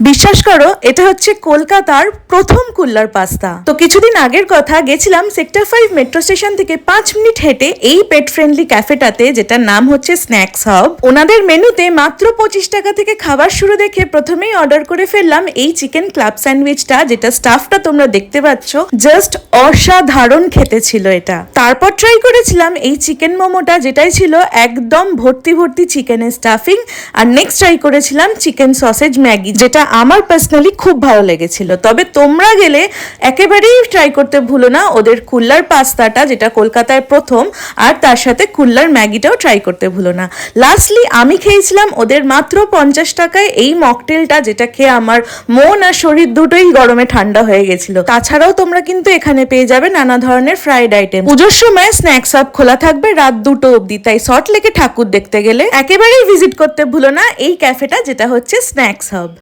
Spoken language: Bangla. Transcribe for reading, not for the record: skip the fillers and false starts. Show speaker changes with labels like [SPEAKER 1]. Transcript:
[SPEAKER 1] বিশ্বাস করো, এটা হচ্ছে কলকাতার প্রথম কুল্লার পাস্তা। তো কিছুদিন আগের কথা, গেছিলাম সেক্টর 5 মেট্রো স্টেশন থেকে 5 মিনিট হেঁটে এই পেট ফ্রেন্ডলি ক্যাফেটাতে, যেটার নাম হচ্ছে স্ন্যাক্স হাব। ওনাদের মেনুতে মাত্র 25 টাকা থেকে খাবার শুরু দেখে প্রথমেই অর্ডার করে ফেললাম এই চিকেন ক্লাব স্যান্ডউইচটা, যেটা স্টাফটা তোমরা দেখতে পাচ্ছ, জাস্ট অসাধারণ খেতে ছিল এটা। তারপর ট্রাই করেছিলাম এই চিকেন মোমোটা, যেটাই ছিল একদম ভর্তি ভর্তি চিকেনের স্টাফিং। আর নেক্সট ট্রাই করেছিলাম চিকেন সসেজ ম্যাগি, যেটা আমার পার্সোনালি খুব ভালো লেগেছিল। তবে তোমরা গেলে একেবারেই ট্রাই করতে ভুলো না ওদের কুল্লার পাস্তাটা, যেটা কলকাতায় প্রথম, আর তার সাথে কুল্লার ম্যাগিটাও ট্রাই করতে ভুলো না। লাস্টলি আমি খেয়েছিলাম ওদের মাত্র 50 টাকায় এই মকটেলটা, যেটা খেয়ে আমার মন আর শরীর দুটোই গরমে ঠান্ডা হয়ে গেছিল। তাছাড়াও তোমরা কিন্তু এখানে পেয়ে যাবে নানা ধরনের ফ্রাইড আইটেম। পুজোর সময় স্ন্যাক্স হাব খোলা থাকবে রাত 2টো অবধি, তাই সল্ট লেকে ঠাকুর দেখতে গেলে একেবারেই ভিজিট করতে ভুলো না এই ক্যাফেটা, যেটা হচ্ছে স্ন্যাক্স হাব।